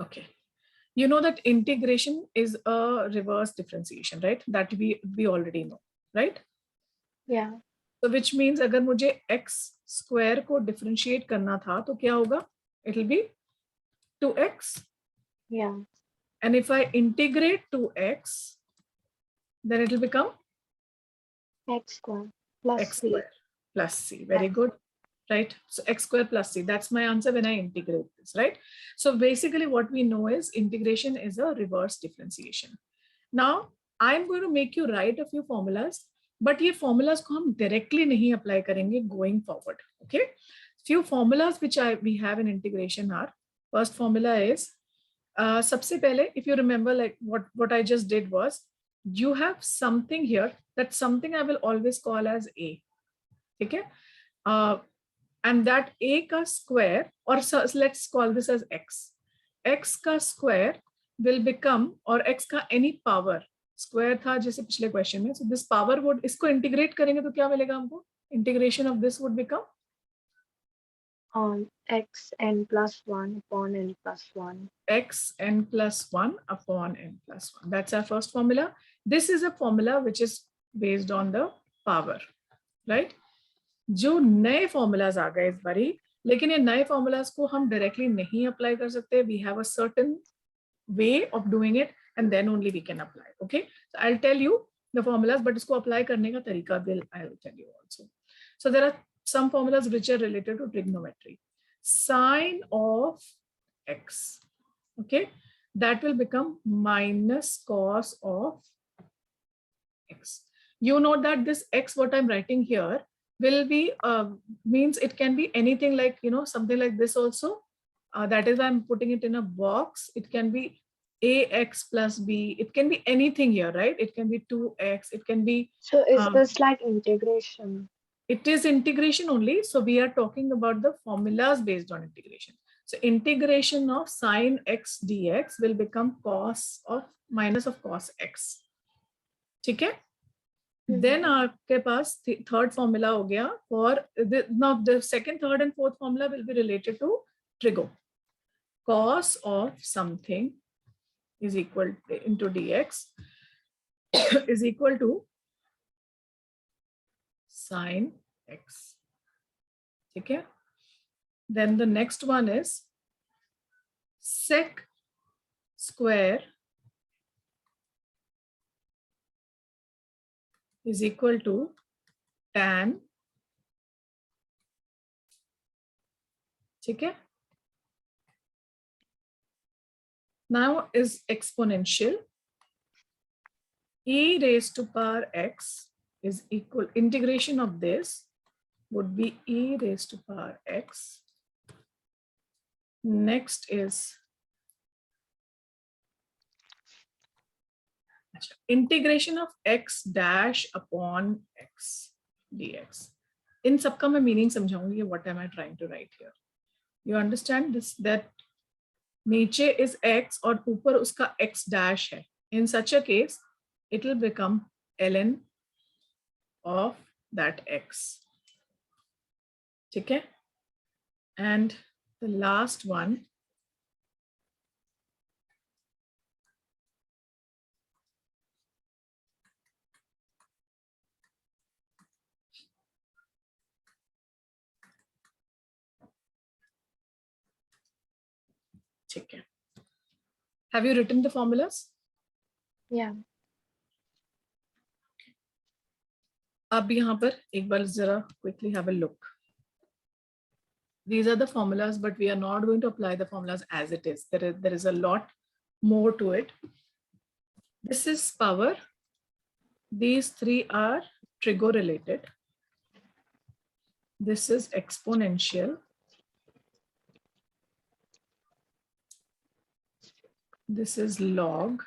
Okay. You know that integration is a reverse differentiation, right? That we already know, right? Yeah. So which means अगर मुझे x square को differentiate करना था तो क्या होगा? It will be 2x. Yeah. And if I integrate 2x, then it will become X square plus x C. square plus c. Very good, right? So x square plus c, that's my answer when I integrate this, right? So basically what we know is integration is a reverse differentiation. Now I'm going to make you write a few formulas, but ये formulas को हम directly नहीं apply करेंगे going forward. Okay, few formulas which we have in integration are, first formula is सबसे पहले, if you remember, like what I just did was, you have something here, that something I will always call as a. Okay, and that a ka square, or so, let's call this as x. X का square will become, or x का any power, square था जैसे पिछले question में, so this power would, इसको integrate करेंगे तो क्या मिलेगा हमको? Integration of this would become X n plus 1 upon n plus 1. x n plus 1 upon n plus 1. That's our first formula. This is a formula which is based on the power, right? जो नए formulas आ गए इस बारी, लेकिन ये नए formulas को हम directly नहीं apply कर सकते. We have a certain way of doing it and then only we can apply. Okay, so I'll tell you the formulas, but इसको apply करने का तरीका I'll tell you also. So there are some formulas which are related to trigonometry. Sine of x, okay, that will become minus cos of x. You know that this x what I'm writing here will be means it can be anything, like, you know, something like this also. That is why I'm putting it in a box. It can be ax plus b. It can be anything here, right? It can be 2x. It can be. So is this like integration? It is integration only. So we are talking about the formulas based on integration. So integration of sine x dx will become cos of minus of cos x. ठीक है? Then आपके पास third formula हो गया for now the second, third and fourth formula will be related to trigo. Cos of something is equal into dx is equal to sine x. Okay. Then the next one is sec square is equal to tan. Okay. Now is exponential. E raised to power x is equal, integration of this would be e raised to power x. Next is integration of x dash upon x dx. In सबका मैं meaning समझाऊंगी, what am I trying to write here? You understand this, that नीचे is x और ऊपर उसका x dash है. In such a case, it will become ln of that x. Okay, and the last one okay. Have you written the formulas? Yeah. अब यहाँ पर एक बार जरा quickly have a look. These are the formulas, but we are not going to apply the formulas as it is. There is a lot more to it. This is power. These three are trigo related. This is exponential. This is log.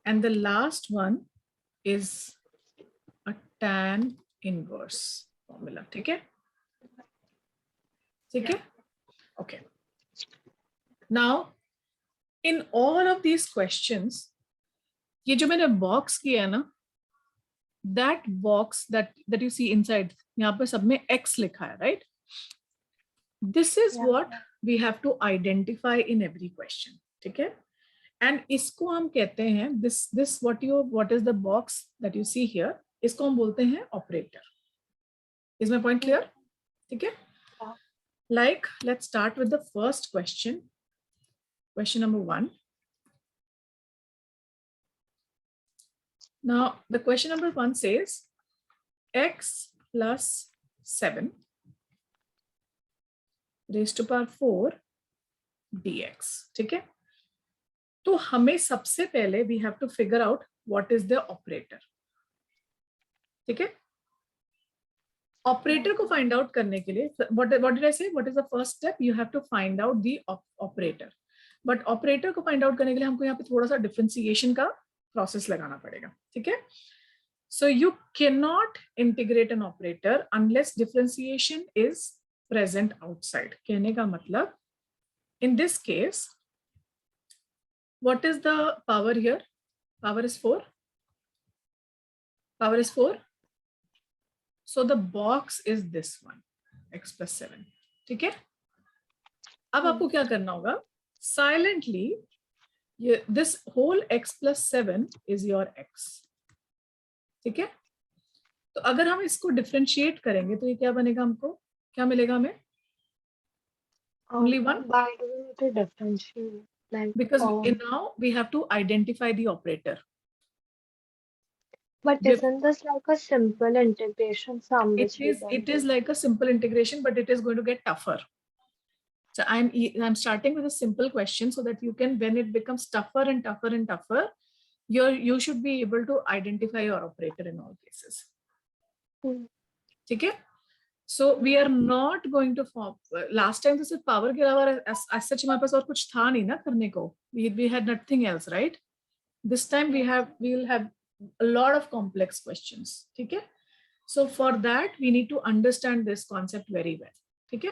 And the last one is a tan inverse formula. Okay? Okay? Okay. Now, in all of these questions, ये जो मैंने box किया ना, that box that you see inside, यहाँ पे सब में x लिखा है, right? This is what we have to identify in every question. ठीक है? And इसको हम कहते हैं this what is the box that you see here, इसको हम बोलते हैं operator. Is my point clear? ठीक है? Yeah. Like, let's start with the first question. Question number 1. Now, the question number 1 says x plus 7 raised to power 4 dx. ठीक है? तो हमें सबसे पहले we have to figure out what is the operator. ठीक है? Operator को find out करने के लिए, what did I say? What is the first step? You have to find out the operator. But operator को find out करने के लिए हमको यहाँ पे थोड़ा सा differentiation का process लगाना पड़ेगा. ठीक है? So you cannot integrate an operator unless differentiation is present outside. कहने का मतलब, in this case, what is the power here? Power is 4. Power is 4. So the box is this one, x plus 7. ठीक है? अब आपको क्या करना होगा? Silently, this whole x plus 7 is your x. ठीक है? तो अगर हम इसको डिफरेंशिएट करेंगे तो ये क्या बनेगा? हमको क्या मिलेगा? हमें only one. Why do we need to differentiate? Like, Because now we have to identify the operator. but isn't this like a simple integration sum? It is like a simple integration, but it is going to get tougher. So I'm starting with a simple question so that you can, when it becomes tougher and tougher and tougher, you should be able to identify your operator in all cases. Okay? So we are not going to form. Last time this is power के अलावा as such हमारे पास और कुछ था नहीं ना करने को. We had nothing else, right? This time we will have a lot of complex questions. ठीक है? So for that we need to understand this concept very well. ठीक है?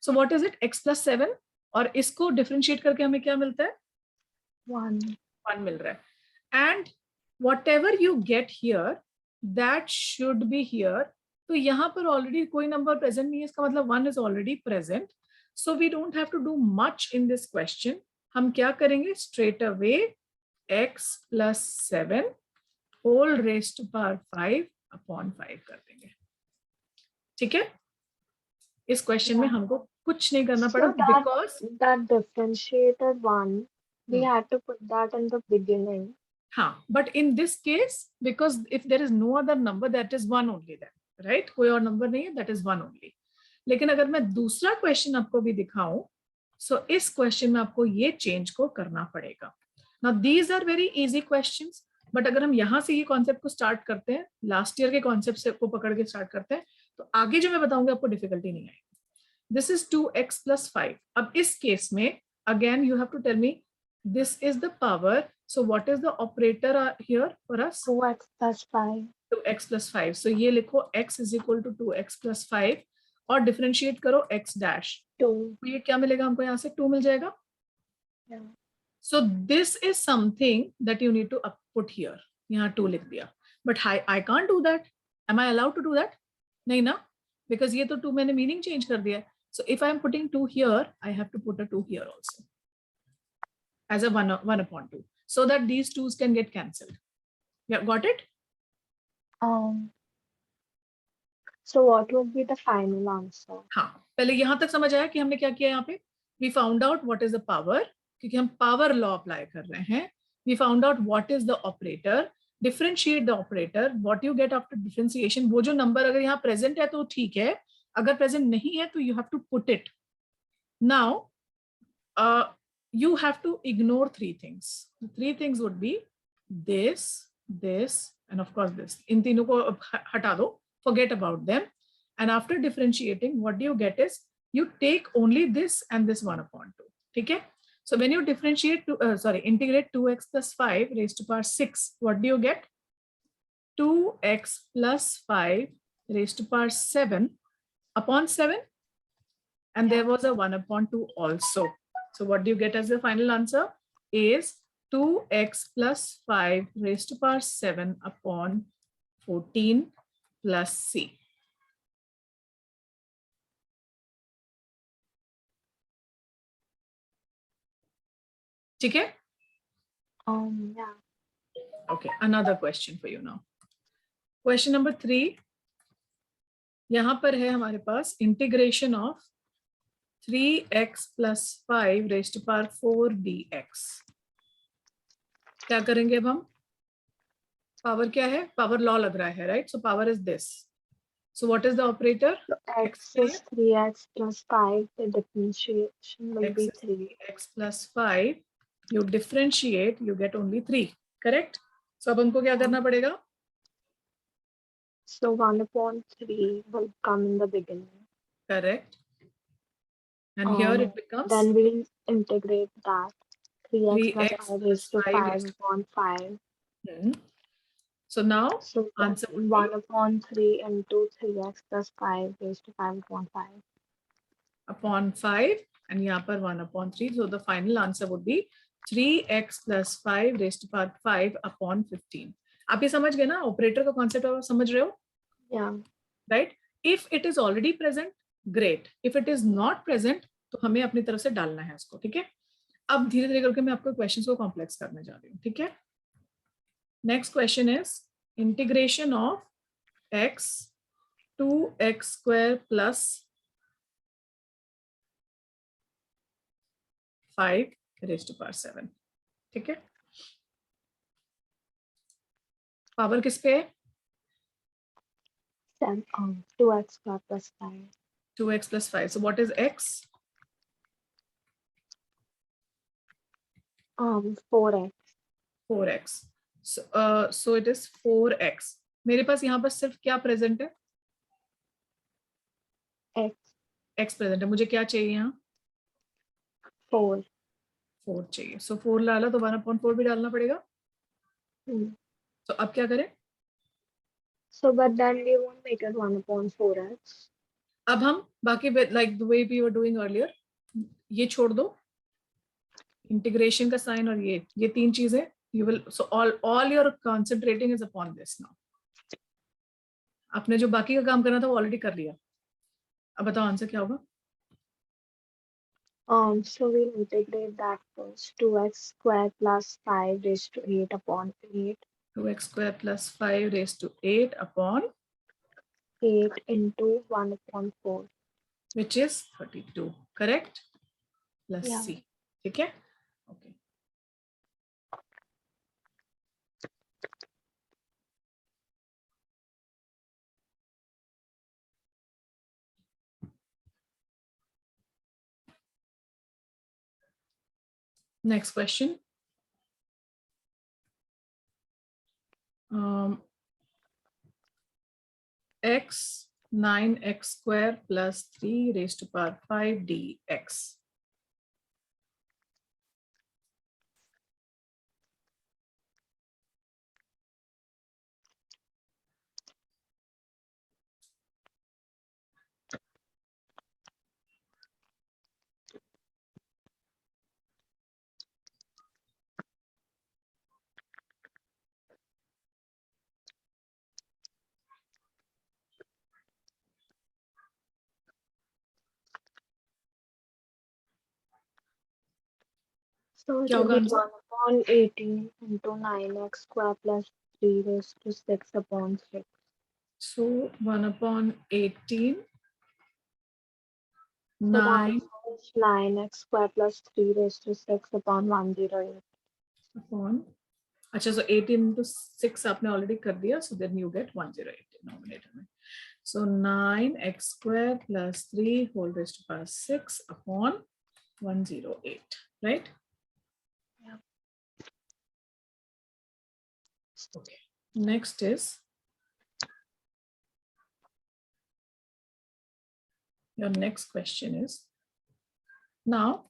So what is it? X plus 7 और इसको differentiate करके हमें क्या मिलता है? 1 मिल रहा है. And whatever you get here, that should be here. तो यहाँ पर already कोई number present नहीं है, इसका मतलब 1 is already present. So we don't have to do much in this question. हम क्या करेंगे? Straight away x plus 7 whole raised to power 5 upon 5 कर देंगे. ठीक है? इस क्वेश्चन में हमको कुछ नहीं करना पड़ा because that differentiated one we had to put that in the beginning. हाँ, but in this case, because if there is no other number, that is 1 only then, right? कोई और नंबर नहीं है, that is 1 only. लेकिन अगर मैं दूसरा question आपको भी दिखाऊं, so इस क्वेश्चन में आपको ये चेंज को करना पड़ेगा. Now these are very easy questions, but अगर हम यहाँ से ये कॉन्सेप्ट को स्टार्ट करते हैं, लास्ट ईयर के कॉन्सेप्ट से को पकड़ के स्टार्ट करते हैं, तो आगे जो मैं बताऊंगा आपको डिफिकल्टी नहीं आएगी. This is 2x plus 5. अब इस केस में again you have to tell me this is the power. So what is the operator here for us? 2x plus 5. 2x plus 5. So ये लिखो x is equal to 2x plus 5 और differentiate करो x dash. 2. तो ये क्या मिलेगा हमको? यहाँ से 2 मिल जाएगा. Yeah. So this is something that you need to put here. यहाँ 2 लिख दिया. But I can't do that. Am I allowed to do that? नहीं ना? Because ये तो 2 मैंने meaning change कर दिया. So if I am putting 2 here, I have to put a 2 here also as a 1 upon 2, so that these 2's can get cancelled. Yeah, got it? So what would be the final answer? हाँ, पहले यहाँ तक समझ आया कि हमने क्या किया यहाँ पे? We found out what is the power, क्योंकि हम power law apply कर रहे हैं. We found out what is the operator. Differentiate the operator. What you get after differentiation, वो जो number अगर यहाँ present है तो ठीक है. अगर present नहीं है तो you have to put it. Now, you have to ignore 3 things. The 3 things would be this, and of course this. इन तीनों को हटा दो. Forget about them. And after differentiating, what do you get is you take only this and this 1 upon 2. ठीक है? So when you differentiate integrate 2x plus 5 raised to power 6, what do you get? 2x plus 5 raised to power 7 upon 7. And there was a 1 upon 2 also. So what do you get as the final answer? Is 2x plus 5 raised to power 7 upon 14 plus c. ठीक है? Yeah. Okay, another question for you now. Question number 3, यहां पर है हमारे पास integration of 3x plus 5 raised to power 4 dx. क्या करेंगे अब हम? पावर क्या है? पावर लॉ लग रहा है, right? So power is this. So what is the operator? So x is 3x plus 5. The differentiation will x be is 3. x plus 5. You differentiate, you get only 3. Correct? So अब हमको क्या करना पड़ेगा? So 1/3 will come in the beginning. Correct. And here it becomes Then we'll integrate that. 3x plus 3x 5 plus raised to 5 5 raised upon 5. to. So now So answer would be 1/3 into 3x plus 5 raised to 5 upon 5. upon 5 and यहाँ पर 1/3. So the final answer would be 3x plus 5 raised to power 5 upon 15. आप ये समझ गए ना? Operator का concept आप समझ रहे हो? Yeah. Right? If it is already present, great. If it is not present, तो हमें अपनी तरफ से डालना है इसको. ठीक है? अब धीरे धीरे करके मैं आपको क्वेश्चंस को कॉम्प्लेक्स करने जा रही हूँ. ठीक है? Next question is integration of x 2x square plus 5 raised to power 7. ठीक है? पावर किस पे है? 2x squared plus 5. 2x plus 5. So what is x? 4x. 4x. So it is 4x. मेरे पास यहाँ पर सिर्फ क्या प्रेजेंट है? x. x प्रेजेंट है. मुझे क्या चाहिए यहाँ? 4. 4 चाहिए. सो 4 डाला तो 1/4 भी डालना पड़ेगा. तो अब क्या करें? So but then we won't make it 1/4x. अब हम बाकी like the way we were doing earlier, ये छोड़ दो, इंटीग्रेशन का साइन और ये तीन चीजें. You will, so all your concentrating is upon this now. आपने जो बाकी का काम करना था वो ऑलरेडी कर लिया. अब बताओ आंसर क्या होगा? So we'll integrate that first. 2x squared plus 5 raised to 8 upon 8. 2x square plus 5 raised to 8 upon 8 into 1/4. which is 32. Correct? Plus Yeah. c. ठीक है? Okay. Next question. X 9x square plus 3 raised to power 5 dx. So it क्या will होगा be answer? 1/18 into 9x squared plus 3 raised to 6 upon 6. So 1/18 So the 9 answer is 9x squared plus 3 raised to 6 upon 108. upon, अच्छा, so 18 into 6 आपने already कर दिया, so then you get 108 denominator में. So 9x square plus 3 whole raised to power 6 upon 108, right? Yeah. Okay. Next is your next question is, now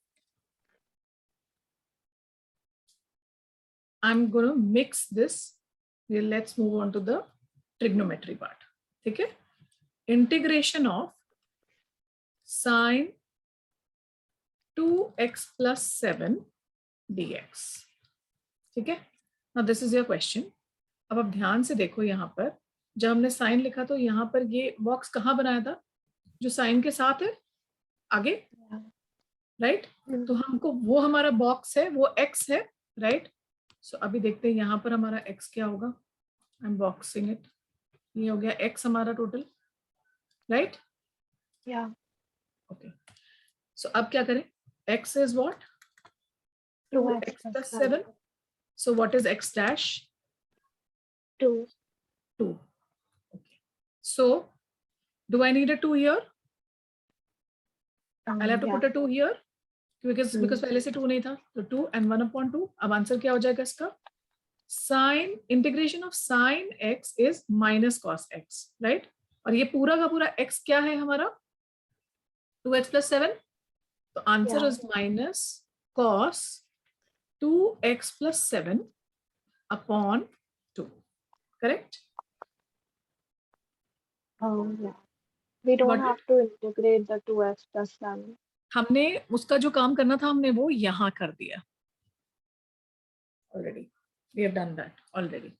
I'm going to mix this. Let's move on to the trigonometry part. ठीक है? Integration of sine 2x plus 7 dx. ठीक है? Now this is your question. अब आप ध्यान से देखो, यहाँ पर जब हमने साइन लिखा तो यहाँ पर ये बॉक्स कहाँ बनाया था? जो साइन के साथ है आगे. Yeah. राइट। तो हमको वो हमारा बॉक्स है, वो x है, राइट। सो अभी देखते हैं यहाँ पर हमारा x क्या होगा। I am boxing it. ये हो गया x हमारा टोटल, राइट। या ओके, सो अब क्या करें, x is what, 2x 2x plus plus 5. 7. So what is x dash? 2. 2. Okay. So do I need a 2 here? I'll have to Yeah. put a 2 here because पहले से 2 नहीं था, तो 2 and 1/2. अब आंसर क्या हो जाएगा इसका? Sin integration of sin x is minus cos x, right? और ये पूरा का पूरा x क्या है हमारा? 2x plus 7. तो answer Yeah. is minus cos 2x plus 7 upon 2. Correct? Yeah. We don't Got it? have to integrate the 2x plus 7. हमने उसका जो काम करना था हमने वो यहाँ कर दिया already. We have done that already.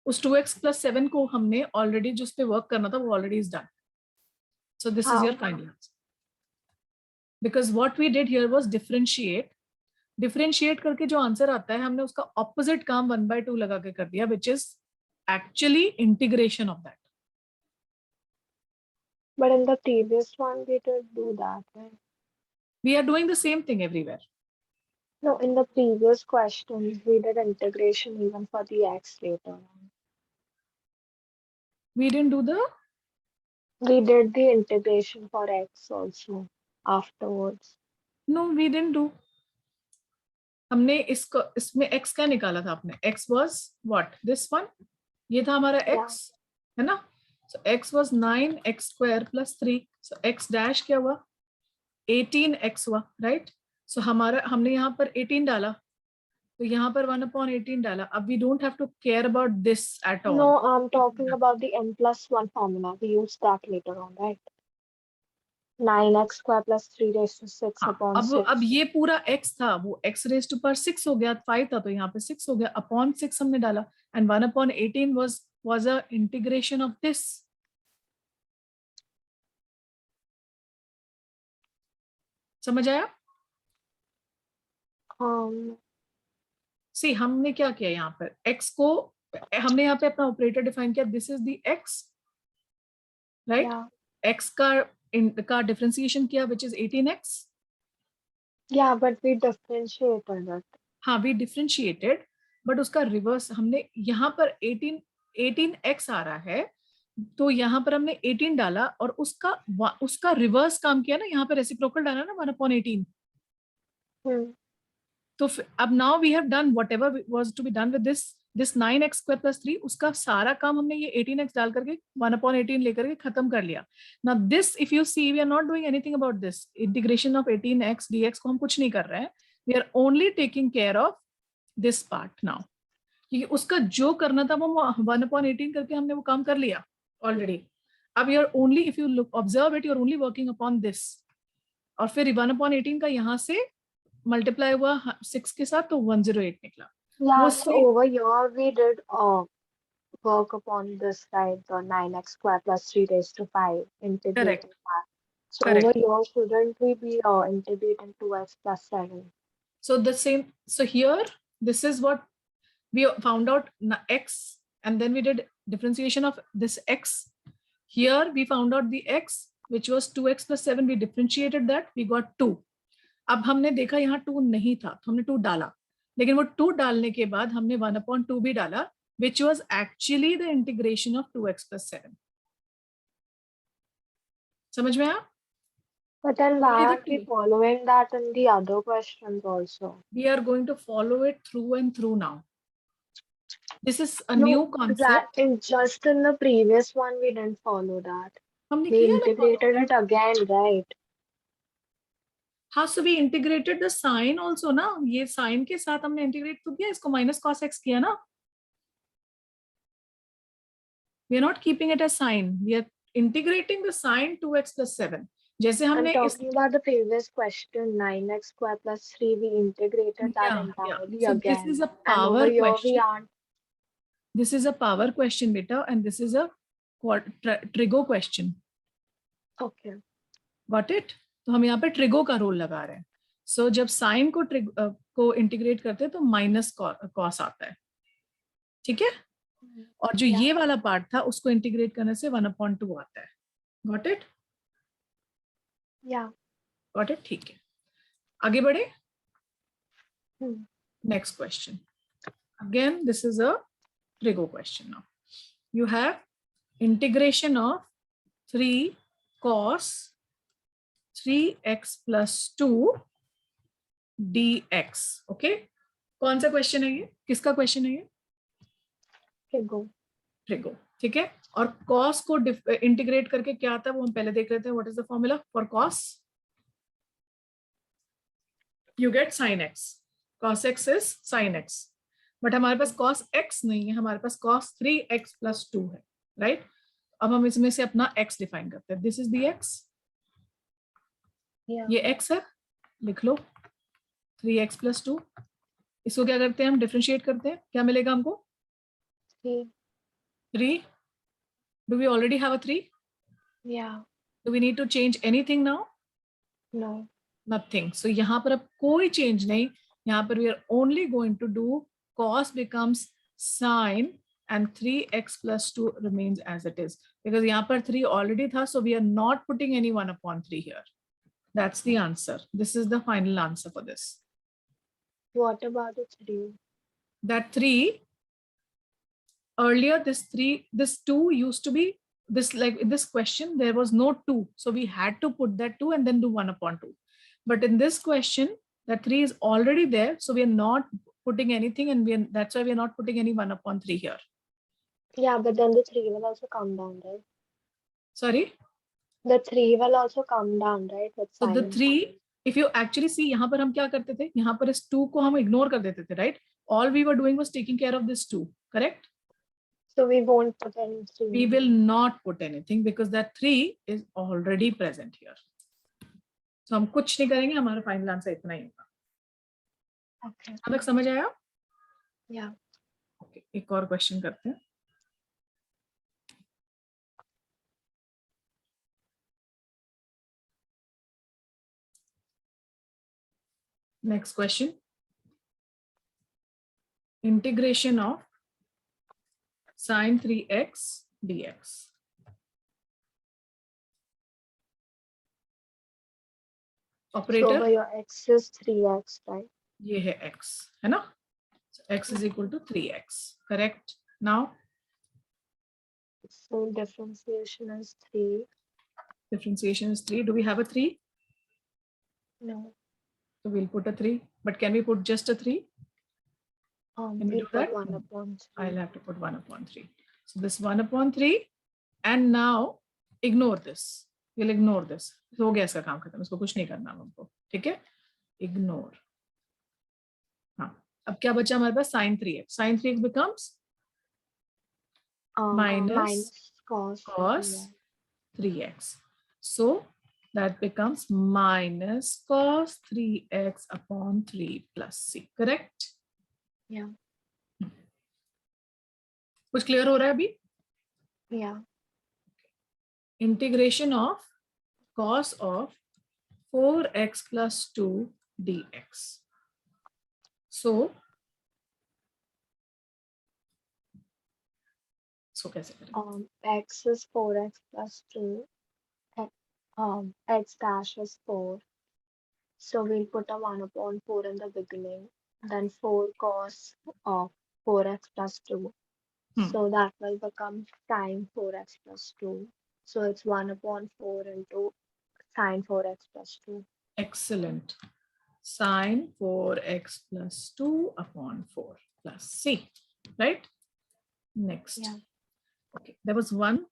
उस 2x plus 7 को हमने ऑलरेडी जो उस पे वर्क करना था वो already is done. So this is your How? Final answer, because what we did here was differentiate. Differentiate करके जो आंसर आता है हमने उसका ऑपोजिट काम 1/2 लगा के कर दिया, which is actually integration of that. But in the previous one, we did do that, right? We are doing the same thing everywhere. No, in the previous questions, we did integration even for the x later on. We didn't do the, We did the integration for x also afterwards. No we didn't do. हमने इसको, इसमें x क्या निकाला था आपने? x was what, this one, ये था हमारा Yeah. x, है ना। So x was 9x square plus 3। So x dash क्या हुआ, 18x हुआ, राइट। सो हमारा, हमने यहाँ पर 18 डाला, तो यहाँ पर 1/18 डाला। अब we don't have to care about this at all. No, I'm talking about the n plus 1 formula. We used that later on, right? 9x square plus 3 raised to 6 हाँ, upon अब 6. ये पूरा x था, वो x रेज टू पर 6 हो गया, 5 था तो यहाँ पे 6 हो गया, अपॉन 6 हमने डाला, and 1/18 was a integration of this। समझ आया? सी हमने क्या किया यहाँ पर, x को हमने यहाँ पे अपना ऑपरेटर डिफाइन किया, this is the x, right. Yeah. x का डिफरेंशिएशन किया which is 18x। Yeah, but we differentiated it. हाँ, वी डिफरेंशिएटेड, बट उसका रिवर्स हमने यहाँ पर 18x आ रहा है, तो यहाँ पर हमने 18 डाला और उसका रिवर्स काम किया ना, यहाँ पर रेसिप्रोकल डाला ना 1/18। तो अब now we have done whatever was to be done with this 9x square plus 3, उसका सारा काम हमने ये 18x डाल करके 1/18 लेकर के खत्म कर लिया। Now this if you see, we are not doing anything about this integration of 18x dx को हम कुछ नहीं कर रहे हैं, we are only taking care of this part now, क्योंकि उसका जो करना था वो 1/18 करके हमने वो काम कर लिया ऑलरेडी। अब you are only, if you look observe it, you are only working upon this, और फिर 1/18 का यहाँ से मल्टीप्लाई हुआ 6 के साथ, तो 108 निकला। Yeah, so over here we did work upon this, right? The 9x square plus 3 raised to 5 integrating part. So Correct. over here, shouldn't we be integrating 2x plus 7? So the same, so here this is what we found out, x, and then we did differentiation of this x. Here we found out the x which was 2x plus 7, we differentiated that, we got 2. अब हमने देखा यहाँ 2 नहीं था तो हमने 2 डाला, लेकिन वो 2 डालने के बाद हमने 1/2 भी डाला, which was actually the integration of 2x plus 7. समझ में आया? But then why are we following that in the other questions also? We are going to follow it through and through now. This is a new concept. Just in the previous one, we didn't follow that. हमने We किया ना integrated it again, right? हाँ, so we integrated the sign also ना, ये sign के साथ हमने integrate तो किया, इसको minus cos x किया ना। We are not keeping it as sign, we are integrating the sign 2x plus 7. जैसे हमने I'm talking about the previous question, 9x square plus 3, we integrated that entirely So again. this is a And power over here question. we aren't. This is a power question, beta, and this is a trigo question. Okay. Got it? तो हम यहाँ पे trigo का role लगा रहे हैं. सो जब sign को इंटीग्रेट करते हैं तो माइनस कॉस आता है. ठीक है. और जो Yeah. ये वाला पार्ट था उसको इंटीग्रेट करने से 1/2 आता है. Got it? Yeah. Got it. ठीक है, आगे बढ़े. Hmm. Next question. Again this is a trigo question. Now you have integration of 3 cos 3x plus 2 dx. Okay, कौन सा क्वेश्चन है ये? किसका क्वेश्चन है ये? Trigo. ट्रिगो. ठीक है. और cos को इंटीग्रेट करके क्या आता है वो हम पहले देख लेते हैं. What is the formula for cos? You get sin x. cos x is sin x. But हमारे पास cos x नहीं है, हमारे पास cos 3x plus 2 है. राइट. अब हम इसमें से अपना x डिफाइन करते हैं. This is the x. Yeah. ये x है, लिख लो. 3x plus 2. इसको क्या करते हैं हम? डिफरेंशिएट करते हैं. क्या मिलेगा हमको? 3. 3. Do we already have a 3? Yeah. Do we need to change anything now? No. Nothing. So यहाँ पर अब कोई change नहीं. यहाँ पर we are only going to do cos becomes sin and 3x plus 2 remains as it is. Because यहाँ पर 3 already था, so we are not putting any 1/3 here. That's the answer. This is the final answer for this. What about the 3? That 3, earlier this 2 used to be this, like in this question there was no 2, so we had to put that 2 and then do 1/2. But in this question that 3 is already there, so we are not putting anything, and that's why we are not putting any 1/3 here. Yeah, but then the 3 will also come down, right? Sorry. The 3 will also come down, right? With So the sin. 3, if you actually see, यहाँ पर हम क्या करते थे? यहाँ पर इस 2 को हम ignore कर देते थे, right? All we were doing was taking care of this 2, correct? So we won't put any 3. We will not put anything because that 3 is already present here. So हम कुछ नहीं करेंगे, हमारा फाइनल आंसर इतना ही होगा. Okay. अब तक समझ आया? Yeah. ओके, एक और क्वेश्चन करते हैं. Next question. Integration of sin 3x dx. Operator. So your x is 3x, right? ये है x, है ना? So x is equal to 3x. Correct. Now So differentiation is 3. differentiation is 3. Do we have a 3? No. So we'll put a 3. But can we put just a 3? Can we We'll do put that? 1/3. I'll have to put 1/3. So this 1/3, and now ignore this. We'll ignore this. हो गया इसका काम खत्म, इसको कुछ नहीं करना हमको. ठीक है, इग्नोर. हाँ, अब क्या बचा हमारे पास? sin 3x. sin 3x becomes minus cos cos 3x. So that becomes minus cos 3x upon 3 plus c. Correct? Yeah. कुछ क्लियर हो रहा है अभी? Yeah. Integration of cos of 4x plus 2 dx. So कैसे करें? X is 4x plus 2. X dash is 4. So we'll put a 1/4 in the beginning. Then 4 cos of 4x plus 2. So that will become sin 4x plus 2. So it's 1/4 into sin 4x plus 2. Excellent. Sin 4x plus 2 upon 4 plus c. Right? Next. Yeah. Okay. There was one.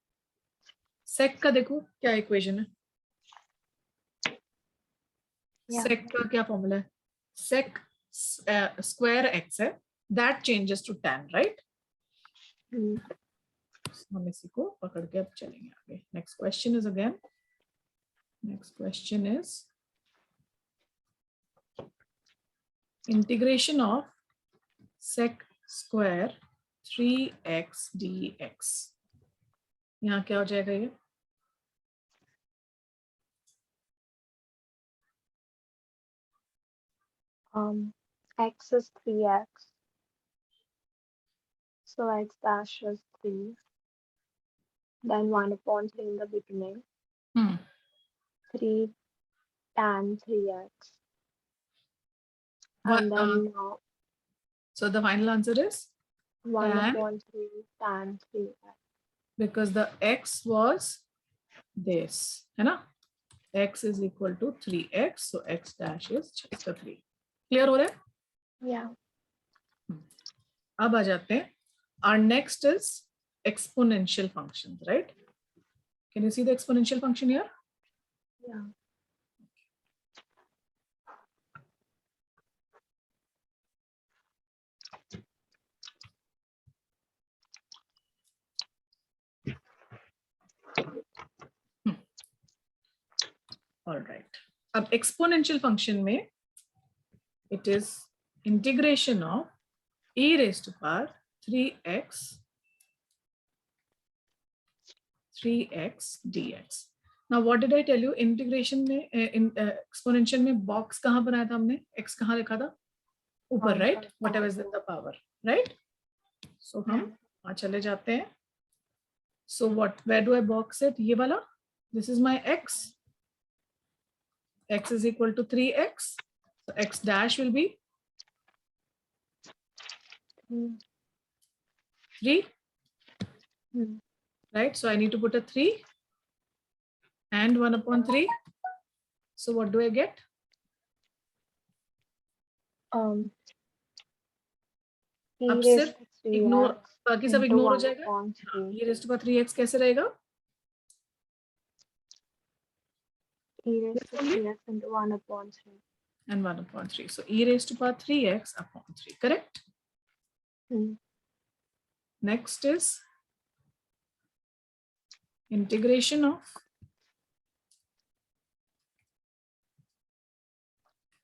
Sec का देखो क्या equation है? Yeah. Sec का क्या formula है? Sec square x है. That changes to tan, right? हम इसी को पकड़ के अब चलेंगे आगे. Next question is again. Next question is integration of sec square 3x dx. यहाँ क्या हो जाएगा ये? X is 3x. So x dash is 3. Then 1 upon 3 in the beginning. 3 tan 3x. And then so the final answer is 1 tan, upon 3 tan 3x. because the x was this, है ना? X is equal to 3x, so x dash is just the 3. Clear हो रहा है? Yeah. अब आ जाते हैं. Our next is exponential functions, right? Can you see the exponential function here? Yeah. All right. अब exponential function में it is integration of e raised to power 3x dx. Now what did I tell you? Integration में exponential में box कहाँ बनाया था हमने? X कहाँ लिखा था? ऊपर, right? Whatever is in the power, right? So हम वहाँ चले जाते हैं. So where do I box it? ये वाला. This is my x. X is equal to 3x. So x dash will be 3. Right? So I need to put a 3 and 1 upon 3. So what do I get? अब सिर्फ ignore, बाकी सब ignore हो जाएगा. e raised to power 3x कैसे रहेगा? E raised to 3x into 1 upon 3. And 1 upon 3. So e raised to power 3x upon 3, correct? Next is integration of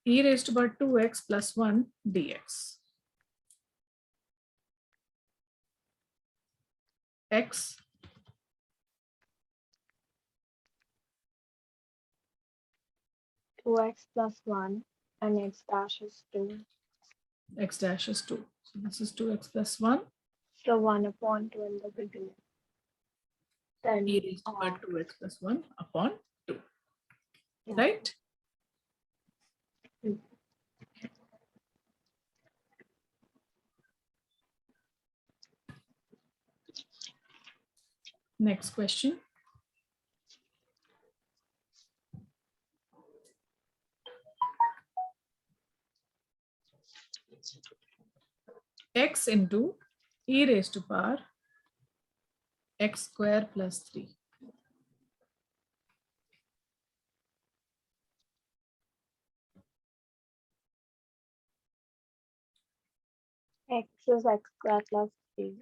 e raised to power 2x plus 1 dx. X 2x plus 1 and x dash is 2. X dash is 2. So this is 2x plus 1. So 1 upon 2 in the beginning. Then e raised to power 2x plus 1 upon 2. Yeah. Right? Next question. X into e raised to power x square plus 3. X is x square plus 3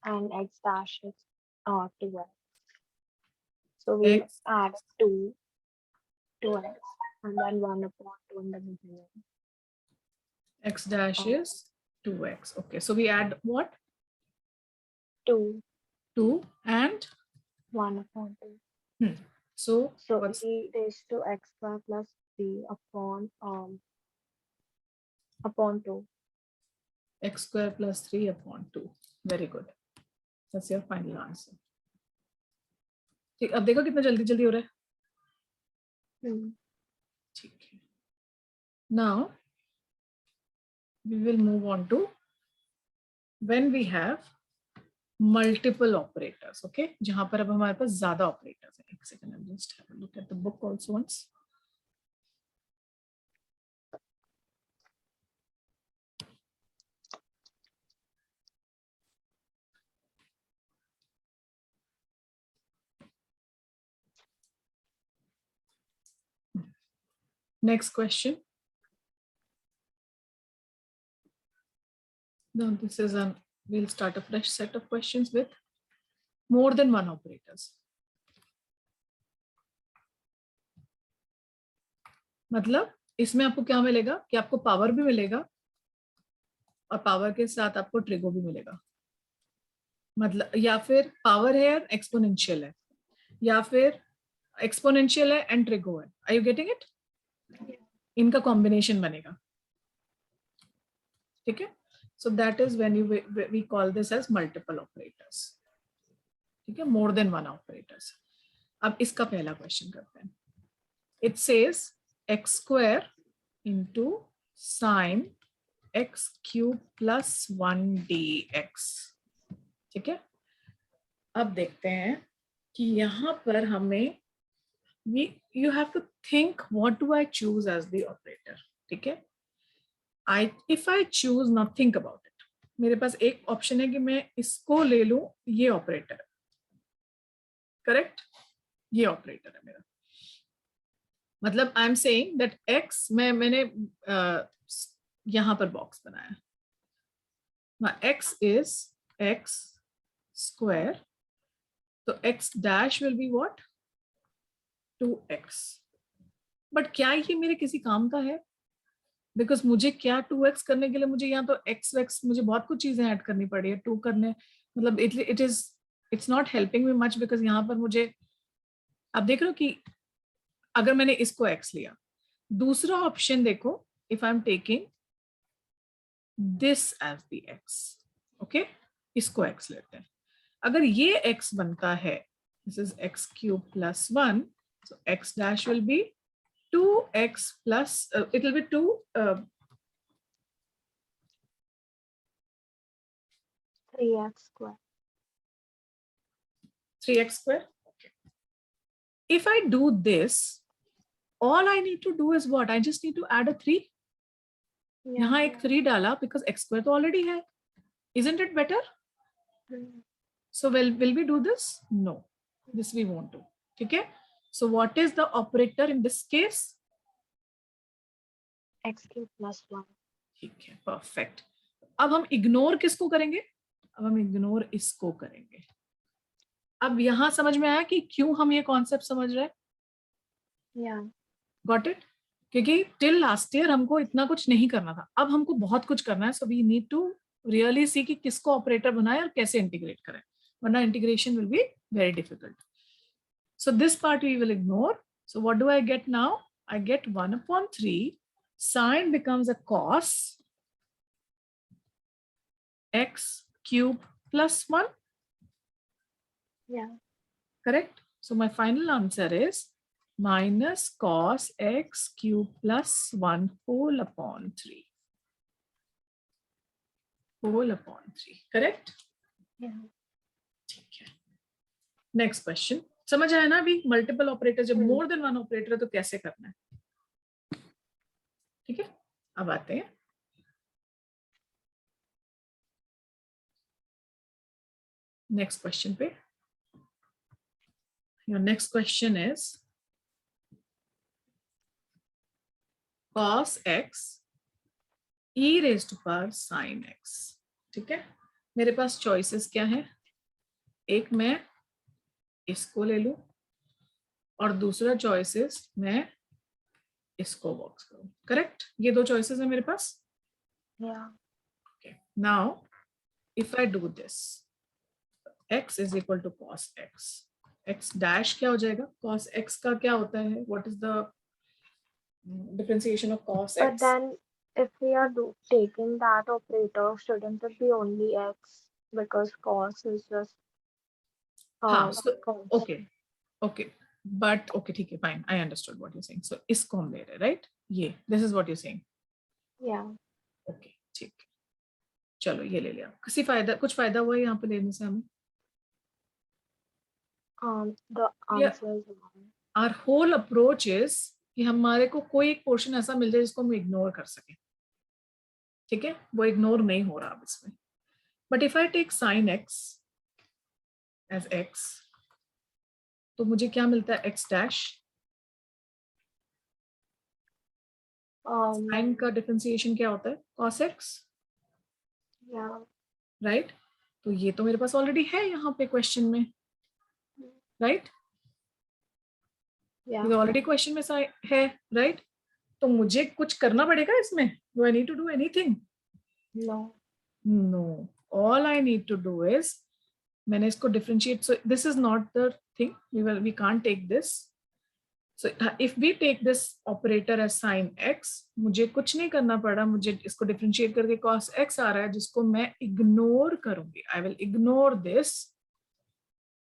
and x dash is 2x. So we add 2 to x and then 1 upon 2 in the beginning. X dash is 2x. Okay, so we add what? 2. 2 and 1 upon 2. So e raised to x square plus 3 upon 2. X square plus 3 upon 2. Very good. That's your final answer. ठीक, अब देखो कितना जल्दी जल्दी हो रहा है. ठीक है. Now we will move on to when we have multiple operators. Okay, जहां पर अब हमारे पास ज्यादा operators हैं. एक second, I'll just have a look at the book also once. Next question. Now this is we'll start a fresh set of questions with more than one operators. मतलब इसमें आपको क्या मिलेगा कि आपको पावर भी मिलेगा और पावर के साथ आपको ट्रिगो भी मिलेगा. मतलब या फिर पावर है और एक्सपोनेंशियल है, या फिर एक्सपोनेंशियल है एंड ट्रिगो है. Are you getting it? इनका कॉम्बिनेशन बनेगा. ठीक है. So that is when we call this as multiple operators. ठीक है, more than one operators. अब इसका पहला क्वेश्चन करते हैं. It says x square into sine x cube plus 1 dx. ठीक है. अब देखते हैं कि यहाँ पर हमें you have to think what do I choose as the operator. ठीक है. If I choose not think about it, मेरे पास एक ऑप्शन है कि मैं इसको ले लूं, ये ऑपरेटर है. करेक्ट, ये ऑपरेटर है मेरा. मतलब I am saying that x मैंने यहां पर बॉक्स बनाया. x is x square, तो x dash will be what? 2x. But क्या ये मेरे किसी काम का है? बिकॉज मुझे क्या 2x करने के लिए मुझे यहाँ तो x मुझे बहुत कुछ चीजें ऐड करनी पड़ी है 2 करने. मतलब it's not helping me much because यहाँ पर मुझे, आप देख रहे हो कि अगर मैंने इसको x लिया, दूसरा ऑप्शन देखो, if I am taking this as the x, okay, इसको x लेते हैं. अगर ये x बनता है, this is x cube plus 1, so x dash will be 2x plus, it will be 2, 3x square. 3x square. Okay. If I do this, all I need to do is what? I just need to add a 3. Yeah. यहाँ एक 3 डाला because x square तो already है. Isn't it better? So will we do this? No, this we won't do. ठीक है. So what is the operator in this case? x cube plus 1. ठीक है, perfect. अब हम इग्नोर किसको करेंगे? अब हम इग्नोर इसको करेंगे. अब यहां समझ में आया कि क्यों हम ये कॉन्सेप्ट समझ रहे हैं? Yeah. Got it? क्योंकि टिल लास्ट ईयर हमको इतना कुछ नहीं करना था, अब हमको बहुत कुछ करना है. So we need to really see कि किसको ऑपरेटर बनाए और कैसे इंटीग्रेट करें, वरना integration will be very difficult. So this part we will ignore. So what do I get now? I get 1/3 sine becomes a cos x cube plus 1. Yeah. Correct? So my final answer is minus cos x cube plus 1 whole upon 3. Whole upon 3. Correct? Yeah. ठीक है. Next question. समझ आया ना अभी? Multiple operator, जब more than one operator है तो कैसे करना है. ठीक है, अब आते हैं नेक्स्ट क्वेश्चन पे. Your next question is cos x e raised to power sin x. ठीक है, मेरे पास चॉइसेस क्या है? एक मैं इसको ले लूं और दूसरा चॉइसेस मैं इसको बॉक्स करूं. करेक्ट, ये दो चॉइसेस है मेरे पास. Yeah. Okay. Now, if I do this, x is equal to cos x. x dash क्या हो जाएगा? Cos x का क्या होता है? What is the differentiation of cos But x? then if we are taking that operator, shouldn't it be only x? Because cos is just हाँ, so, constant. okay, okay, but okay, ठीक है, fine, I understood what you're saying. So इसको हम ले रहे हैं, right? ये, this is what you're saying. Yeah. Okay, ठीक है, चलो ये ले लिया. कुछ फायदा हुआ है यहाँ पे लेने से हमें? The answer is 1. Our whole approach is कि हमारे को कोई एक पोर्शन ऐसा मिल जाए जिसको हम इग्नोर कर सकें. ठीक है, वो इग्नोर नहीं हो रहा अब इसमें. But if I take sine x as x, तो मुझे क्या मिलता है? X dash. साइन का डिफरेंशिएशन क्या होता है? Cos x. Yeah. राइट, तो ये तो मेरे पास ऑलरेडी है यहाँ पे क्वेश्चन में, राइट? Yeah. ये ऑलरेडी क्वेश्चन में है, राइट? तो मुझे कुछ करना पड़ेगा इसमें? Do I need to do anything? No. No, all I need to do is, मैंने इसको differentiate, so this is not the thing, we can't take this. So if we take this operator as sin x, मुझे कुछ नहीं करना पड़ा, मुझे इसको differentiate करके cos x आ रहा है, जिसको मैं इग्नोर करूंगी. I will ignore this.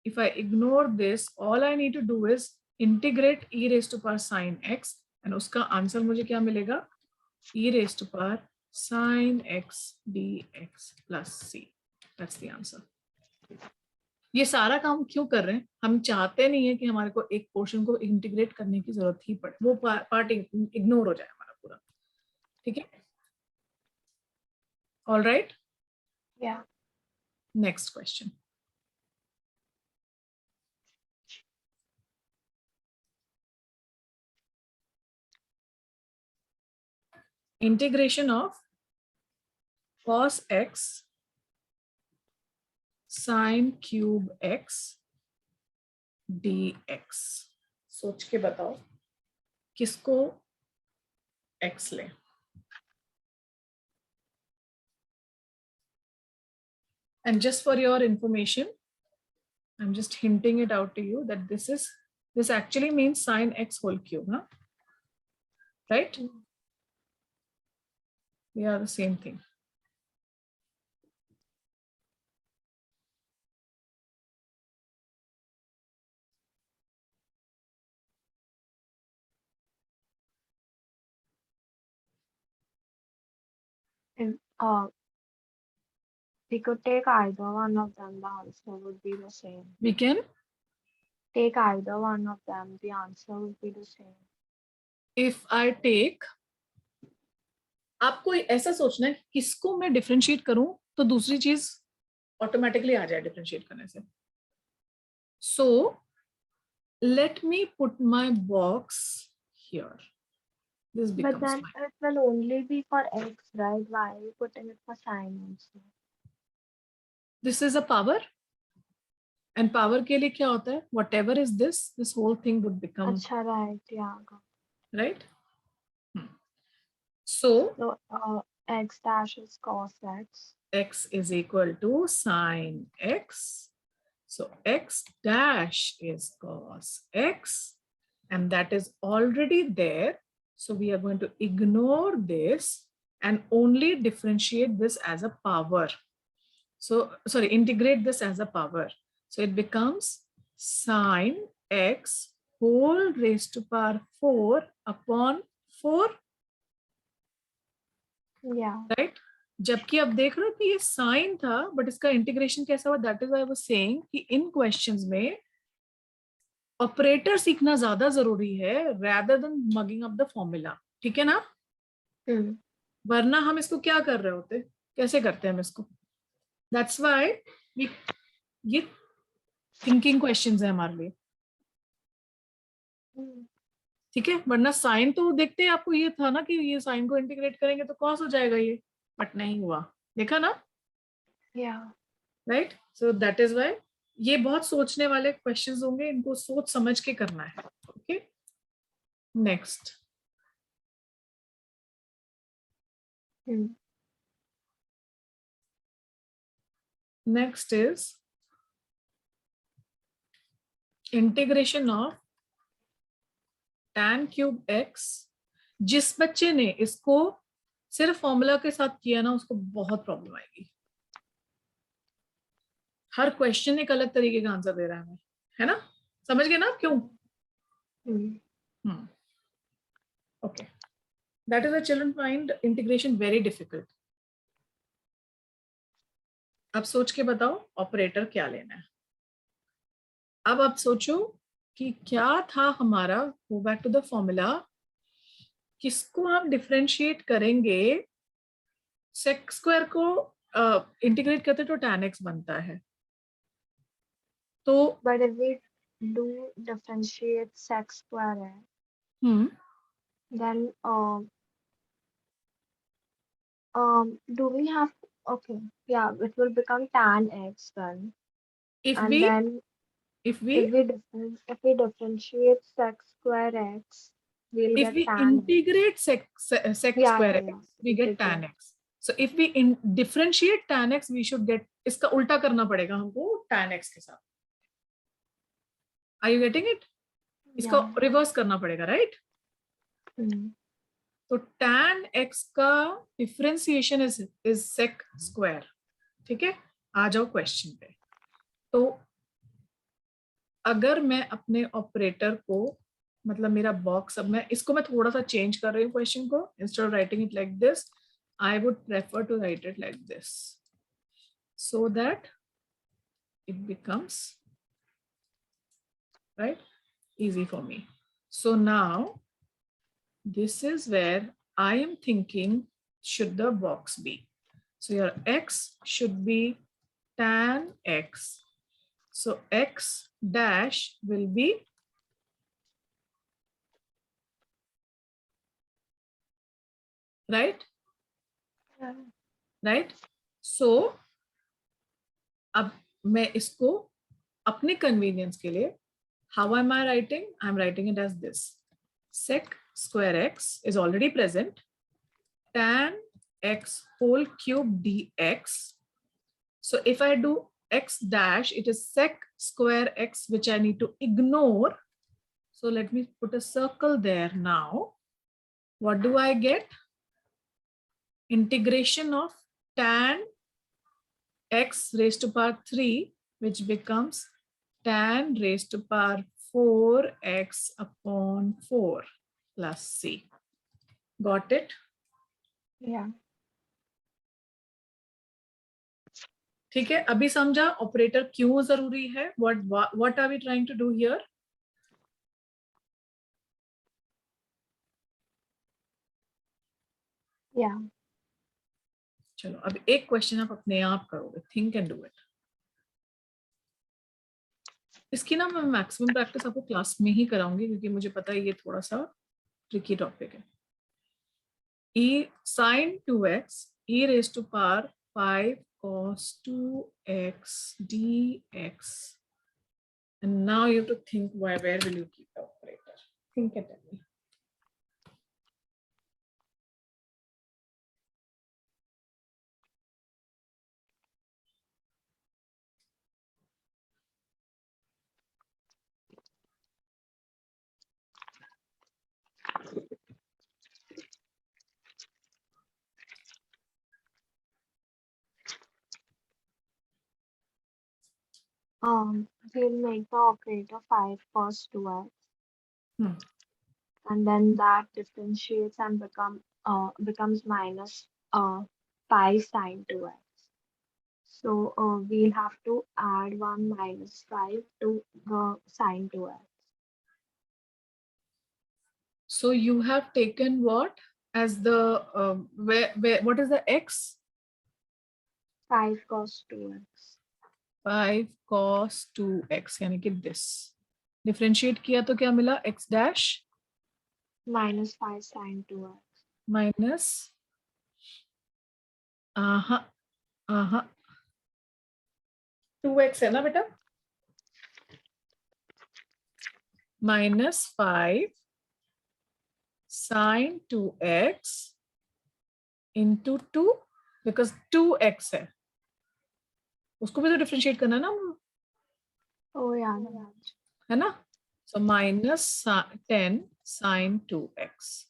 If I ignore this, all I need to do is integrate e raised to power sin x, and उसका आंसर मुझे क्या मिलेगा? e raised to power sin x dx plus c. That's the answer. ये सारा काम क्यों कर रहे हैं? हम चाहते नहीं है कि हमारे को एक पोर्शन को इंटीग्रेट करने की जरूरत ही पड़े, वो पार्ट इग्नोर हो जाए हमारा पूरा. ठीक है, all right. Yeah. Next question. Integration of cos x sin cube x dx. सोच के बताओ किसको x ले. And just for your information, I'm just hinting it out to you that this actually means sin x whole cube, huh? Right? They are the same thing. If, we could take either one of them, the answer would be the same. We can Take either one of them, the answer would be the same. if I take, आपको ऐसा सोचना है किसको मैं differentiate करूं तो दूसरी चीज ऑटोमेटिकली आ जाए डिफरेंशिएट करने से. So let me put my box here. This becomes But then my, it will only be for x, right? Why are you putting it for sin also? this is a power, and power के लिए क्या होता है? Whatever is this whole thing would become, Acha, right, yeah. right? So X dash is cos x. X is equal to sin x. So x dash is cos x, and that is already there. So we are going to ignore this and only differentiate this as a power. So, sorry, integrate this as a power. So it becomes sin x whole raised to power 4 upon 4. Yeah. Right? जबकि अब देख रहे हो कि ये sign था, but इसका integration कैसा हुआ? That is why I was saying कि इन क्वेश्चंस में ऑपरेटर सीखना ज्यादा जरूरी है rather than mugging up the formula. ठीक है ना? वरना हम इसको क्या कर रहे होते, कैसे करते हैं हम इसको? दैट्स व्हाई ये थिंकिंग क्वेश्चंस है हमारे लिए. ठीक है, वरना साइन तो देखते हैं आपको ये था ना कि ये साइन को इंटीग्रेट करेंगे तो कॉस हो जाएगा ये, बट नहीं हुआ. देखा ना? Right. So that is why ये बहुत सोचने वाले क्वेश्चंस होंगे, इनको सोच समझ के करना है. Okay, next. Next is integration of tan cube x. जिस बच्चे ने इसको सिर्फ फॉर्मूला के साथ किया ना, उसको बहुत प्रॉब्लम आएगी. हर क्वेश्चन एक अलग तरीके का आंसर दे रहा है, है ना? समझ गए ना क्यों? Okay, that is why children find integration very difficult. अब सोच के बताओ ऑपरेटर क्या लेना है. अब आप सोचो कि क्या था हमारा, go back to the formula, किसको हम डिफरेंशिएट करेंगे? सेक स्क्वायर को इंटीग्रेट करते तो tan x बनता है. तो but if we do differentiate sec square then do we have, okay, yeah, it will become tan x then. if And we then if we differentiate sec square x, we'll if get we tan integrate sec square x, we get tan x. So if we differentiate tan x, we should get, इसका उल्टा करना पड़ेगा हमको tan x के साथ. Are you getting it? इसका reverse करना पड़ेगा, राइट? तो tan x का डिफरेंशिएशन इज sec स्क्वायर. ठीक है, आ जाओ क्वेश्चन पे. तो अगर मैं अपने ऑपरेटर को, मतलब मेरा बॉक्स, अब मैं इसको मैं थोड़ा सा चेंज कर रही हूँ क्वेश्चन को. Instead of writing it like this, I would prefer to write it like this so that it becomes right easy for me. So now this is where I am thinking should the box be. So your x should be tan x. So x dash will be right. Right. So अब मैं इसको अपने convenience के लिए, how am I writing? I'm writing it as this. Sec square x is already present. Tan x whole cube dx. So if I do x dash, it is sec square x, which I need to ignore. So let me put a circle there now. What do I get? Integration of tan x raised to power 3, which becomes tan raised to power 4x upon 4 plus c. Got it? Yeah. ठीक है, अभी समझा operator क्यों जरूरी है. what are we trying to do here? Yeah. चलो अब एक क्वेश्चन आप अपने आप करोगे. Think and do it. इसकी ना मैं मैक्सिमम प्रैक्टिस आपको क्लास में ही कराऊंगी, क्योंकि मुझे पता है ये थोड़ा सा ट्रिकी टॉपिक है. e sin 2x e raised to power 5 cos 2x dx. And now you have to think where will you keep the operator? Think it at me. We'll make the operator 5 cos 2x. Hmm. And then that differentiates and becomes minus 5 sin 2x. So we'll have to add 1 minus 5 to the sin 2x. So you have taken what as the where what is the x? 5 cos 2x. 5 cos 2x यानी कि this. Differentiate किया तो क्या मिला? x dash minus 5 sin 2x. minus 2x है ना बेटा? minus 5 sin 2x into 2 because 2x है, उसको भी तो डिफरेंशिएट करना है ना. Oh yeah. है ना? So minus 10 sin 2x.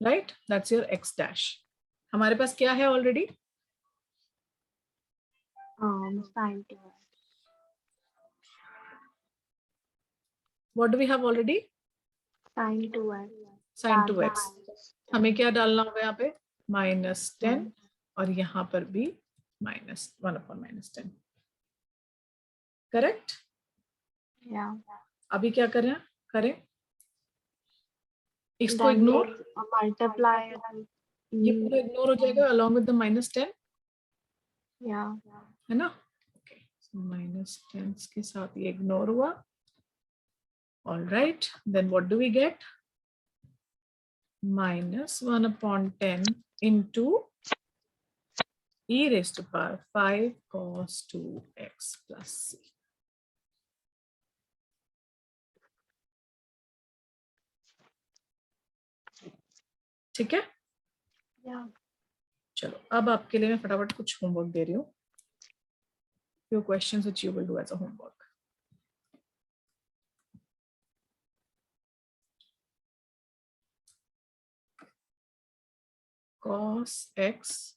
Right? That's your x dash. हमारे पास क्या है already? Sin 2x. What do we have already? Sin 2x. Sin 2x. हमें क्या डालना होगा यहाँ पे? minus 10 और यहाँ पर भी minus 1 upon minus 10. Correct? Yeah. अभी क्या करें? इसको Then इग्नोर. multiply. ये पूरा इग्नोर हो जाएगा along with the minus 10. Yeah. है ना? Okay. So minus 10 के साथ ये इग्नोर हुआ. All right. Then what do we get? Minus 1 upon 10 into e raised to power 5 cos 2x plus c. ठीक है? Yeah. चलो अब आपके लिए मैं फटाफट कुछ होमवर्क दे रही हूँ. Few questions which you will do as a homework. cos x.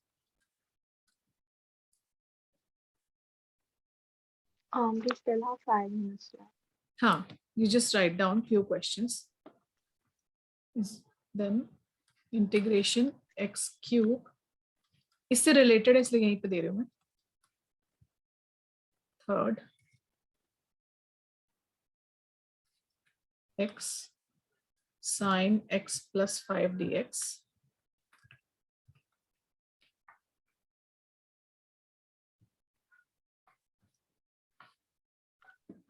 We still have 5 minutes left. हाँ, you just write down few questions. Then integration x cube, इससे related है इसलिए यहीं पे दे रही हूँ मैं. Third, x sin x plus 5 dx.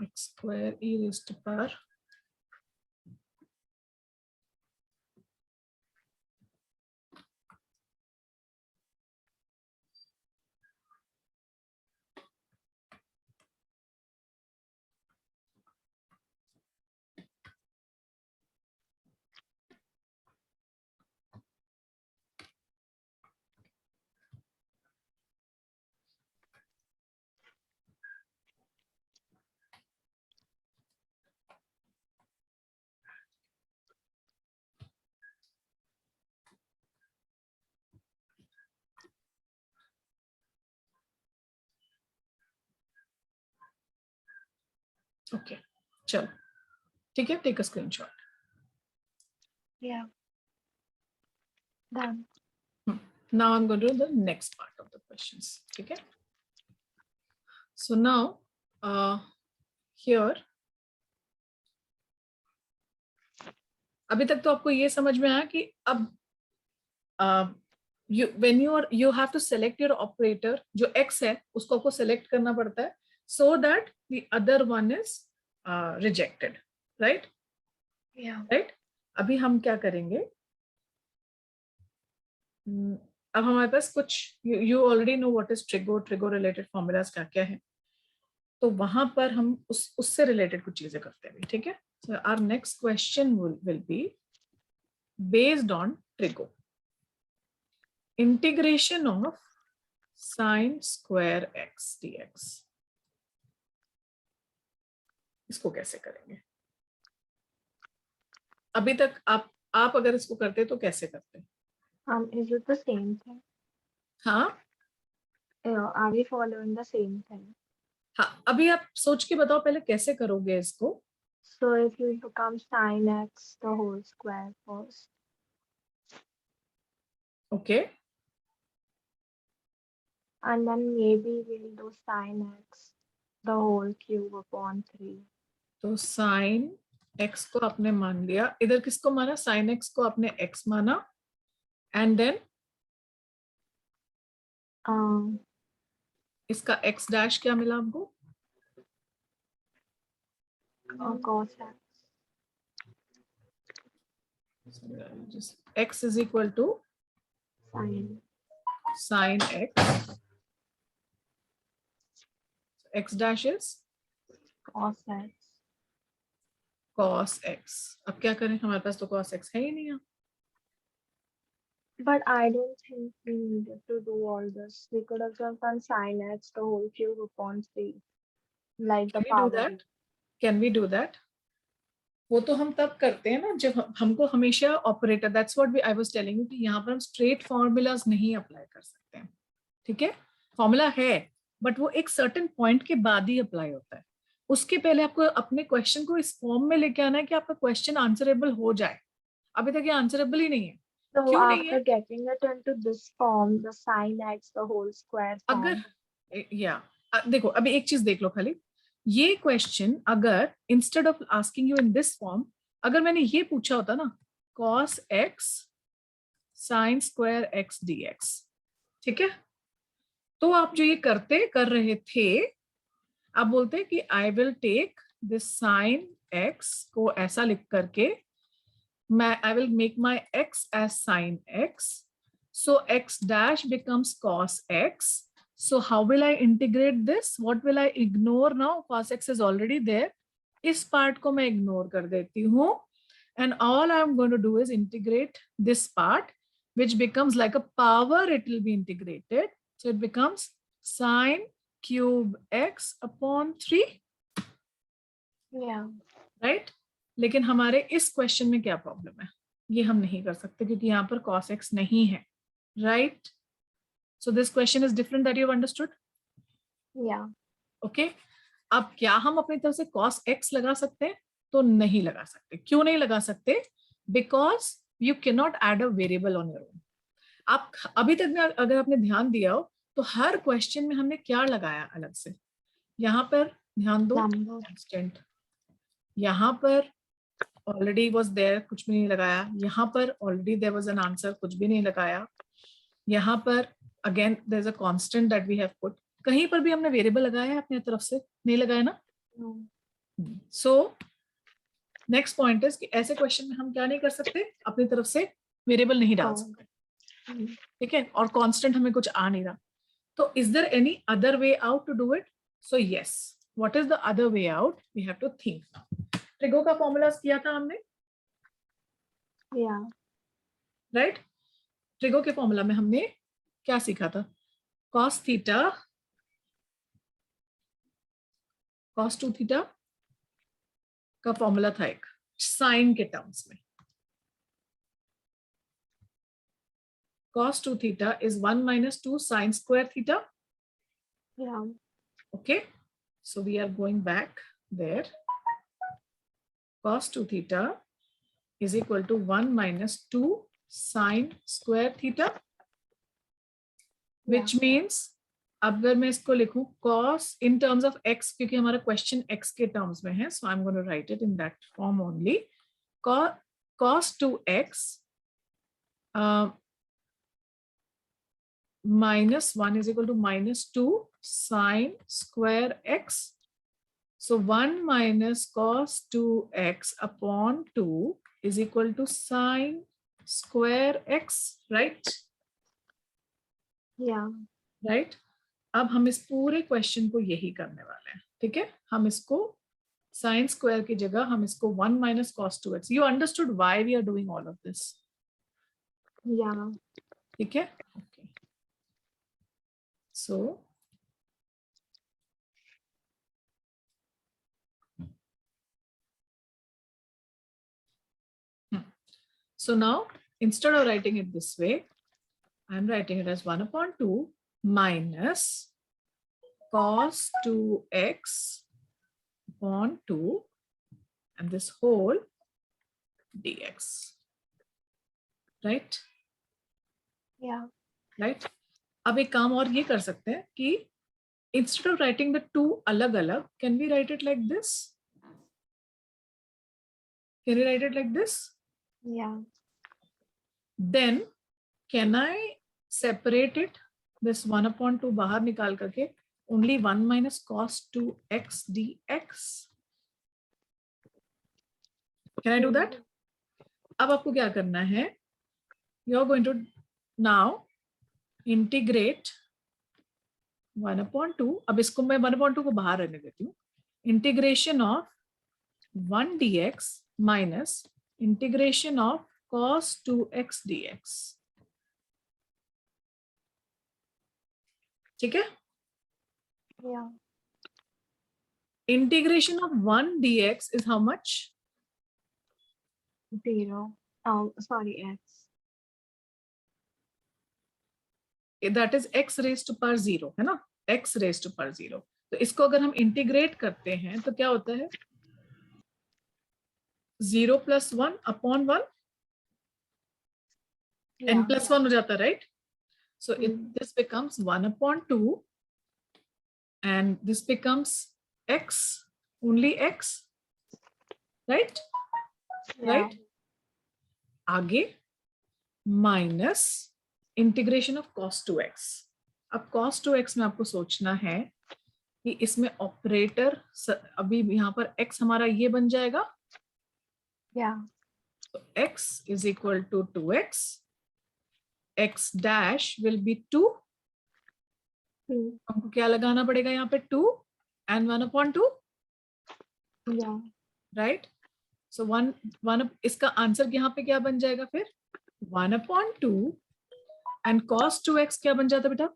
X square e raised to power okay चलो ठीक है, take a screenshot. Yeah, done. Now I'm going to do the next part of the questions. ठीक है. So now here अभी तक तो आपको ये समझ में आया कि अब when you have to select your operator, जो x है उसको आपको select करना पड़ता है so that the other one is rejected, right? Yeah. Right? अभी हम क्या करेंगे, अब हमारे पास कुछ you already know what is trigo related formulas क्या क्या है, तो वहां पर हम उससे related कुछ चीजें करते हैं. ठीक है. So our next question will be based on trigo. Integration of sin square x dx. इसको कैसे करेंगे? अभी तक आप अगर इसको करते तो कैसे करते? Is it the same thing? हाँ, Are we following the same thing? हाँ, अभी आप सोच के बताओ पहले कैसे करोगे इसको. So it will become sin x the whole square first. Okay. And then maybe we'll do sin x the whole cube upon 3. तो sin x को आपने मान लिया, इधर किसको माना? sin x को आपने x माना, एंड देन इसका x डैश क्या मिला आपको? cos x. x is equal to sin x. X dash is cos x. cos x. अब क्या करें, हमारे पास तो cos x है ही नहीं. But I don't think we needed to do all this. We could have done sin x the whole cube upon 3. Like the Can we do power. that? Can we do that? वो तो हम तब करते हैं ना जब हमको हमेशा operator, that's what I was telling you, कि यहाँ पर हम स्ट्रेट फॉर्मूलाज नहीं अप्लाई कर सकते हैं. ठीक है, फॉर्मूला है बट वो एक सर्टेन पॉइंट के बाद ही अप्लाई होता है. उसके पहले आपको अपने क्वेश्चन को इस फॉर्म में लेके आना है कि आपका क्वेश्चन आंसरेबल हो जाए. अभी तक ये आंसरेबल ही नहीं है. So क्यों नहीं after है? getting it into this form, the sin x the whole square form. अगर या देखो अभी एक चीज देख लो खाली, ये क्वेश्चन अगर instead of asking you in this form, अगर मैंने ये पूछा होता ना cos x sin square x dx, ठीक है, तो आप जो ये कर रहे थे, आप बोलते कि I will take this sin x को ऐसा लिख करके मैं I will make my x as sin x, so x dash becomes cos x. So how will I integrate this? What will I ignore now? Cos x is already there. इस part को मैं ignore कर देती हूँ. And all I'm going to do is integrate this part, which becomes like a power. It will be integrated. So it becomes sin cube x upon 3. Yeah. Right? लेकिन हमारे इस question में क्या प्रॉब्लम है? ये हम नहीं कर सकते क्योंकि यहाँ पर cos x नहीं है. right? So this question is different that you've understood. Yeah. Okay. अब क्या हम अपनी तरफ से cos x लगा सकते हैं? तो नहीं लगा सकते. क्यों नहीं लगा सकते? Because you cannot add a variable on your own. आप अभी तक में अगर आपने ध्यान दिया हो तो हर क्वेश्चन में हमने क्या लगाया अलग से? यहाँ पर ध्यान दो, कांस्टेंट. यहाँ पर ऑलरेडी वाज देयर, कुछ भी नहीं लगाया. यहाँ पर already there was an answer, कुछ भी नहीं लगाया. यहाँ पर again there is a constant that we have put. कहीं पर भी हमने वेरिएबल लगाया है अपनी तरफ से? नहीं लगाया ना. सो नेक्स्ट पॉइंट इज कि ऐसे क्वेश्चन में हम क्या नहीं कर सकते, अपनी तरफ से वेरिएबल नहीं डाल सकते. ठीक है. और कांस्टेंट हमें कुछ आ नहीं रहा. तो is there any other way out to do it? So yes. What is the other way out? We have to think. Trigo का फॉर्मूलाज किया था हमने, राइट? ट्रिगो के फॉर्मूला में हमने क्या सीखा था? cos थीटा cos 2 थीटा का फॉर्मूला था एक साइन के टर्म्स में. cos 2 theta is 1 minus 2 sine square theta. Yeah. Okay, so we are going back there. Cos 2 theta is equal to 1 minus 2 sine square theta, which means अब अगर मैं इसको लिखूं cos in terms of x, क्योंकि हमारा question x के terms में है, so I'm going to write it in that form only. cos 2x minus 1 is equal to minus 2 sine square x. So 1 minus cos 2x upon 2 is equal to sine square x, right? Yeah. Right? अब हम इस पूरे question को यही करने वाले हैं. ठीक है. हम इसको साइन स्क्वायर की जगह हम इसको 1 minus cos 2x. You understood why we are doing all of this? Yeah. ठीक है. Okay. So now instead of writing it this way, I'm writing it as 1 upon 2 minus cos 2x upon 2 and this whole dx. Right? Yeah. Right? अब एक काम और ये कर सकते हैं कि instead of writing the two अलग अलग, can we write it like this? Can we write it like this? Yeah. Then can I separate it? This 1 upon 2 बाहर निकाल करके only 1 minus cos 2x dx. Can I do that? अब आपको क्या करना है? You are going to now integrate 1 upon 2. अब इसको मैं 1 upon 2 को बाहर रहने देती हूँ. Integration of 1 dx minus integration of cos 2x dx. ठीक है. Yeah. Integration of 1 dx is how much? 0. Oh, sorry, x. That is x raised to power 0, है ना? x raised to power 0. तो इसको अगर हम इंटीग्रेट करते हैं तो क्या होता है? 0 plus 1 upon 1 n plus 1 हो जाता, right? So this becomes 1 upon 2 and this becomes x, only x, right? Yeah. Right? आगे minus integration of cos 2x. अब cos 2x में आपको सोचना है कि इसमें ऑपरेटर अभी यहाँ पर x हमारा ये बन जाएगा. Yeah. So x is equal to 2x. x dash will be 2. हमको क्या लगाना पड़ेगा यहाँ पे? 2 and 1 upon 2. Yeah. Right? So 1 इसका आंसर यहाँ पे क्या बन जाएगा फिर? 1 upon 2 and cos 2x क्या बन जाता बेटा?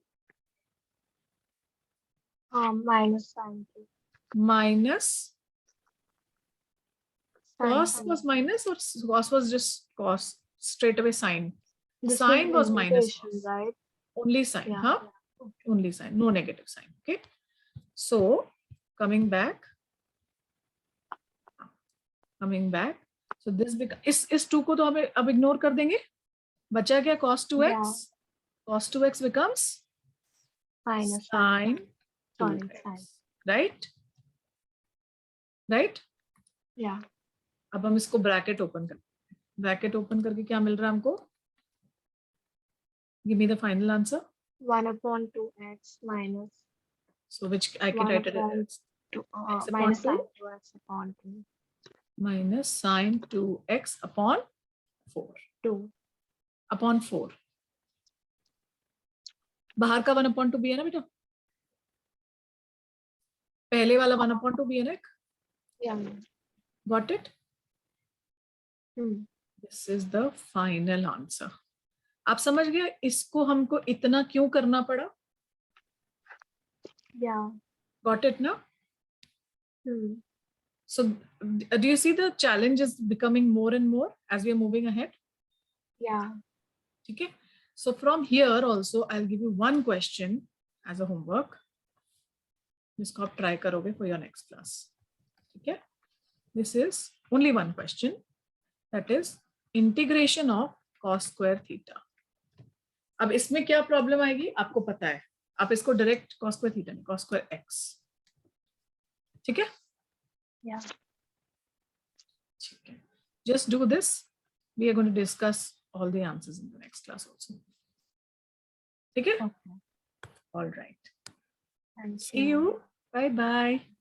Minus sin 2. Minus Sin cos 2. was minus or cos was just cos, straight away sine? This Sign was minus integration, cos. right? Only sign, Yeah. huh? Only sign, no negative sign. Okay. So coming back. So this इस 2 को तो हम अब ignore कर देंगे. बचा क्या? Cos 2x. Yeah. Cos 2x becomes Minus sin Sorry, 2x. sin. Right? Right? Yeah. अब हम इसको ब्रैकेट ओपन करते हैं. ब्रैकेट ओपन करके क्या मिल रहा है हमको? Give me the final answer. 1/2x minus So which I can 1 write it upon as two, x upon minus 2 sin 2x upon 2. minus sin 2x upon 4. 2. Upon 4. बाहर का 1/2 भी है ना बेटा? पहले वाला 1/2 भी है ना? Yeah. Got it? Hmm. This is the final answer. आप समझ गए इसको हमको इतना क्यों करना पड़ा? Yeah. Got it now? Hmm. So do you see the challenge is becoming more and more as we are moving ahead? Yeah. Okay. So from here also I'll give you one question as a homework. जिसको आप try करोगे for your next class. Okay. This is only one question. That is integration of cos square theta. अब इसमें क्या problem आएगी आपको पता है. आप इसको डायरेक्ट cos square theta नहीं cos square x. ठीक है? Yeah. ठीक है. Just do this. We are going to discuss all the answers in the next class also. ठीक है? Okay. All right. Thank See you. Bye bye.